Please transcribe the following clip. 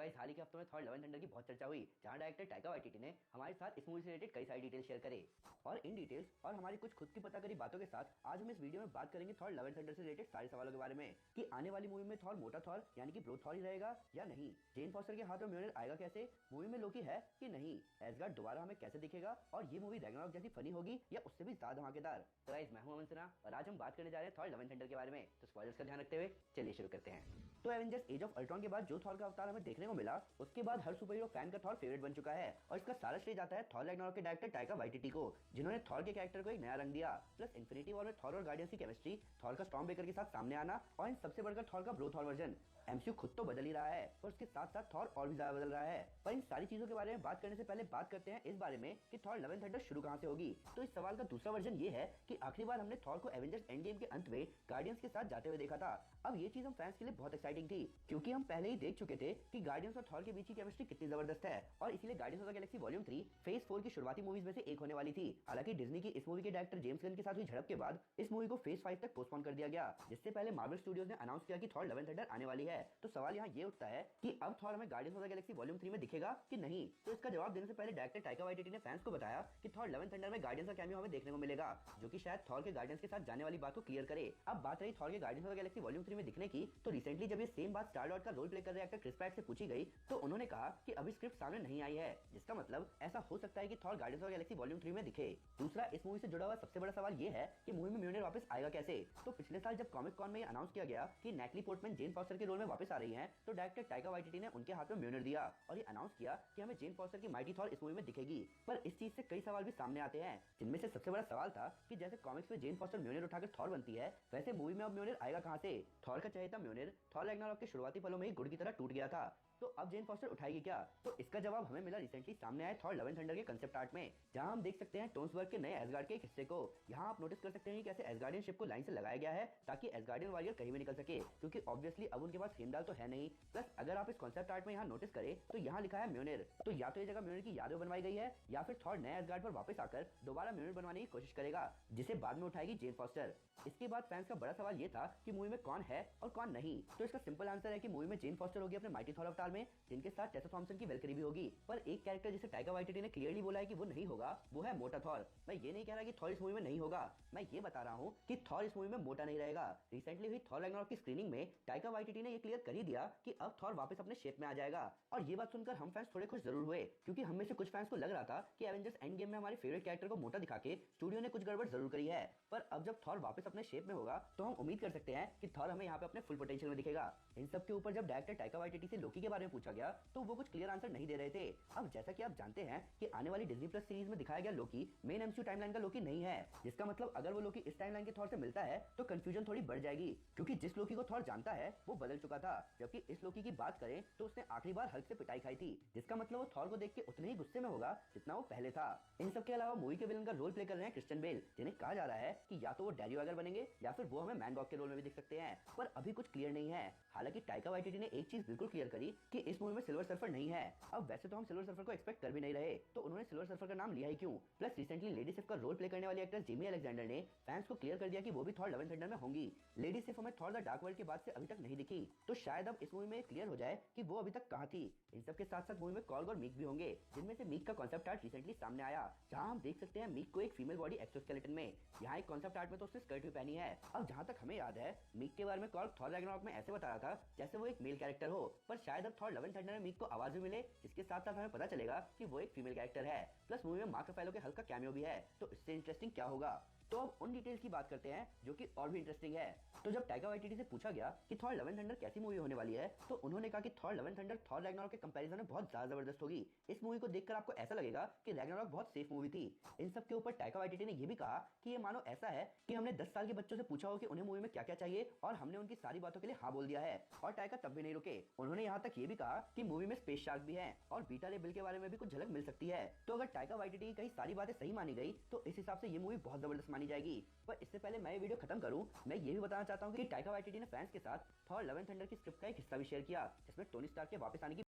Guys, हाल ही के हफ्तों में थॉर लव एंड थंडर की बहुत चर्चा हुई, जहां डायरेक्टर टाइका वाइटिटी ने हमारे साथ इस मूवी से रिलेटेड कई सारी डिटेल शेयर करे। और इन डिटेल्स और हमारी कुछ खुद की पता करी बातों के साथ आज हम इस वीडियो में बात करेंगे थॉर लव एंड थंडर से रिलेटेड सारे सवालों के बारे में कि आने वाली मूवी में थॉर मोटा थॉर यानी कि ब्रो थॉर ही रहेगा या नहीं, जेन फॉस्टर के हाथ में म्योनिर आएगा कैसे, मूवी में लोकी है कि नहीं, एसगार्ड दोबारा हमें कैसे दिखेगा और ये मूवी रैग्नारॉक जैसी फनी होगी या उससे भी ज्यादा धमाकेदार। तो गाइस, मैं हूं अमन सिन्हा और आज हम बात करने जा रहे हैं थॉर लव एंड थंडर के बारे में। तो स्पॉयलर्स का ध्यान रखते हुए चलिए शुरू करते हैं। तो एवेंजर्स एज ऑफ अल्ट्रॉन के बाद जो थॉर का अवतार हमें देखने को मिला, उसके बाद हर सुपर हीरो फैन का थॉर फेवरेट बन चुका है और इसका सारा श्रेय जाता है थॉर रैग्नारॉक के डायरेक्टर टाइका वाइटिटी को, जिन्होंने थॉर के कैरेक्टर को एक नया रंग दिया। प्लस इन्फिनिटी वॉर में थॉर और गार्डियंस की केमिस्ट्री, थॉर का स्टॉर्म ब्रेकर के साथ सामने आना और इन सबसे बढ़कर थॉर का ब्रो थॉर वर्जन। एमसीयू खुद तो बदल ही रहा है और उसके साथ साथ थॉर और भी ज्यादा बदल रहा है। पर इन सारी चीजों के बारे में बात करने से पहले बात करते हैं इस बारे में कि थॉर लव एंड थंडर शुरू कहां से होगी। तो इस सवाल का दूसरा वर्जन ये है कि आखिरी बार हमने थॉर को एवेंजर्स एंड गेम के अंत में गार्डियंस के साथ जाते हुए देखा था। अब ये चीज हम फैंस के लिए बहुत एक्साइटिंग थी, क्योंकि हम पहले ही देख चुके थे कि गार्डियंस और थॉर के बीच की केमिस्ट्री कितनी जबरदस्त है और इसीलिए guardians of the Galaxy volume 3 phase 4 की शुरुआती मूवीज में से एक होने वाली थी। हालांकि डिज्नी की इस मूवी के डायरेक्टर जेम्स गन के साथ हुई झड़प के बाद इस मूवी को फेज 5 तक पोस्टपोन कर दिया गया, जिससे पहले मार्वल स्टूडियोज ने अनाउंस किया कि थॉर लव एंड थंडर आने वाली है। तो सवाल यहाँ ये उठता है कि अब थॉर हमें guardians of the Galaxy volume 3 में दिखेगा कि नहीं। तो इसका जवाब देने से पहले डायरेक्टर टाइका वाइटिटी ने फैंस को बताया कि थॉर लव एंड थंडर में गार्डियंस का कैमियो हमें देखने को मिलेगा, जो कि शायद थॉर के गार्डियंस के साथ जाने वाली बात को क्लियर करे। अब बात रही थॉर के guardians of the Galaxy volume 3 में दिखने की, तो रिसेंटली जब ये सेम बात स्टार लॉर्ड का रोल प्ले कर रहे एक्टर क्रिस प्रैट से पूछी गई, तो उन्होंने कहा कि अभी स्क्रिप्ट सामने नहीं आई है, जिसका मतलब ऐसा हो सकता है कि Thor guardians of the Galaxy volume 3 में दिखे। दूसरा, इस मूवी से जुड़ा हुआ सबसे बड़ा सवाल ये है कि मूवी में म्योनिर वापस आएगा कैसे। तो पिछले साल जब कॉमिक कॉन में ये अनाउंस किया गया कि नैटली पोर्टमैन जेन फॉस्टर के रोल में वापस आ रही हैं, तो डायरेक्टर टाइका वाइटिटी ने उनके हाथ में म्योनिर दिया और ये अनाउंस किया कि हमें जेन फॉस्टर की माइटी थॉर इस मूवी में दिखेगी। पर इस चीज से कई सवाल भी सामने आते हैं, जिनमें से सबसे बड़ा सवाल था कि जैसे कॉमिक्स में जेन फॉस्टर म्योनिर उठाकर थॉर बनती है, वैसे मूवी में अब म्योनिर आएगा कहां से। थॉर का चहेता म्योनिर थॉर रैग्नारॉक के शुरुआती पलों में ही गुड़ की तरह टूट गया था, तो अब जेन फॉस्टर उठाएगी क्या। तो इसका जवाब हमें मिला रिसेंटली सामने आए थॉर लव एंड थंडर के कंसेप्ट आर्ट में, जहां हम देख सकते हैं टोन्सबर्ग के नए एसगार्ड के एक हिस्से को। यहाँ आप नोटिस कर सकते हैं कि कैसे एसगार्डियन शिप को लाइन से लगाया गया है ताकि एसगार्डियन वॉरियर कहीं भी निकल सके, क्योंकि ऑब्वियसली अब उनके पास हेमडाल तो है नहीं। प्लस अगर आप इस कॉन्सेप्ट आर्ट में यहाँ नोटिस करें तो यहाँ लिखा है म्योनिर, तो या तो ये जगह म्योनिर की यादें बनवाई गई है या फिर थॉर नए एसगार्ड पर वापस आकर दोबारा म्योनिर बनवाने की कोशिश करेगा, जिसे बाद में उठाएगी जेन फॉस्टर। इसके बाद फैंस का बड़ा सवाल ये था कि मूवी में कौन है और कौन नहीं। तो इसका सिंपल आंसर है कि मूवी में जेन फॉस्टर होगी अपने माइटी थॉर अवतार में, जिनके साथ टेसा थॉम्पसन की वेलकरी भी होगी। पर एक कैरेक्टर जिसे टाइका वाइटिटी ने क्लियरली बोला है कि वो नहीं होगा, वो है मोटा थॉर। मैं ये नहीं कह रहा कि थॉर इस मूवी में नहीं होगा, मैं ये बता रहा हूँ कि थॉर इस मूवी में मोटा नहीं रहेगा। रिसेंटली हुई थॉर रैग्नारॉक की स्क्रीनिंग में टाइका वाइटिटी ने ये क्लियर कर ही दिया कि अब थॉर वापस अपने शेप में आ जाएगा। और ये बात सुनकर हम फैंस थोड़े खुश जरूर हुए, क्योंकि हम में से कुछ फैंस को लग रहा था कि एवेंजर्स एंड गेम में हमारे फेवरेट कैरेक्टर को मोटा दिखा के स्टूडियो ने कुछ गड़बड़ जरूर करी है। पर अब जब थॉर वापस अपने शेप में होगा, तो हम उम्मीद कर सकते हैं कि थॉर हमें यहाँ पे अपने फुल पोटेंशियल में दिखेगा। इन सब के ऊपर जब डायरेक्टर टाइका वाइटिटी से लोकी के बारे में पूछा गया, तो वो कुछ क्लियर आंसर नहीं दे रहे थे। अब जैसा कि आप जानते हैं कि आने वाली डिज्नी प्लस सीरीज में दिखाया गया लोकी मेन एमसीयू टाइमलाइन का लोकी नहीं है, जिसका मतलब अगर वो लोकी इस टाइमलाइन के थॉर से मिलता है तो कंफ्यूजन थोड़ी बढ़ जाएगी, क्योंकि जिस लोकी को थॉर जानता है वो बदल चुका था। जबकि इस लोकी की बात करें तो उसने आखिरी बार हल्क से पिटाई खाई थी, जिसका मतलब वो थॉर को देख के उतने ही गुस्से में होगा जितना वो पहले था। इन सब के अलावा मूवी के विलन का रोल प्ले कर रहे हैं क्रिश्चियन बेल, जिन्हें कहा जा रहा है कि या तो वो डैरी वैगर बनेंगे या फिर वो हमें मैन गॉग के रोल में भी दिख सकते हैं, पर अभी कुछ क्लियर नहीं है। हालांकि टाइका वाइटिटी ने एक चीज बिल्कुल क्लियर करी कि इस मूवी में सिल्वर सर्फर नहीं है। अब वैसे तो हम सिल्वर सर्फर को एक्सपेक्ट कर भी नहीं रहे, तो उन्होंने सिल्वर सर्फर का नाम लिया ही क्यों। प्लस रिसेंटली लेडी सिफ का रोल प्ले करने वाली एक्ट्रेस जेमी अलेक्जेंडर ने फैंस को क्लियर कर दिया कि वो भी थॉर लव एंड थंडर में होंगी। लेडी सिफ हमें थॉर द डार्क वर्ल्ड के बाद से अभी तक नहीं दिखी, तो शायद अब इस मूवी में क्लियर हो जाए कि वो अभी तक कहां थी। इन सब के साथ साथ मूवी में कॉर्ग और मीक भी होंगे, जिनमें से मीक का कॉन्सेप्ट आर्ट रिसेंटली सामने आया, जहां हम देख सकते हैं मीक को एक फीमेल बॉडी एक्सोस्केलेटन में। यहाँ एक कॉन्सेप्ट आर्ट में तो उसने स्कर्ट भी पहनी है। अब जहां तक हमें याद है, मीक के बारे में कॉर्ग थॉर रैग्नारॉक में ऐसे बता रहा था जैसे वो एक मेल कैरेक्टर हो, पर शायद अब थॉर लव एंड थंडर में मीक को आवाज भी मिले, जिसके साथ साथ हमें पता चलेगा कि वो एक फीमेल कैरेक्टर है। प्लस मूवी में मार्क रफेलो के हल्क का कैमियो भी है, तो इससे इंटरेस्टिंग क्या होगा। तो अब उन डिटेल्स की बात करते हैं जो कि और भी इंटरेस्टिंग है। तो जब टाइका वाइटिटी से पूछा गया कि थॉर लव एंड थंडर कैसी मूवी होने वाली है, तो उन्होंने कहा कि Thor love and thunder Thor Ragnarok के कंपैरिजन में बहुत ज्यादा जबरदस्त होगी। इस मूवी को देखकर आपको ऐसा लगेगा कि रैग्नारॉक बहुत सेफ मूवी थी। इन सब के ऊपर टाइका वाइटिटी ने यह भी कहा कि ये मानो ऐसा है कि हमने 10 साल के बच्चों से पूछा हो कि उन्हें मूवी में क्या क्या चाहिए और हमने उनकी सारी बातों के लिए हाँ बोल दिया है। और टाइका तब भी नहीं रुके, उन्होंने यहाँ तक ये भी कहा कि मूवी में स्पेस शार्क भी है और बीटा रे बिल के बारे में भी कुछ झलक मिल सकती है। तो अगर टाइका वाइटिटी की कई सारी बातें सही मानी गई, तो इस हिसाब से ये मूवी बहुत जबरदस्त मानी जाएगी। पर इससे पहले मैं ये वीडियो खत्म करूं, मैं ये भी बताना चाहता हूं कि टाइका वाइटिटी ने फैंस के साथ थॉर लव एंड थंडर की स्क्रिप्ट का एक हिस्सा भी शेयर किया, जिसमें टोनी स्टार्क के वापस आने की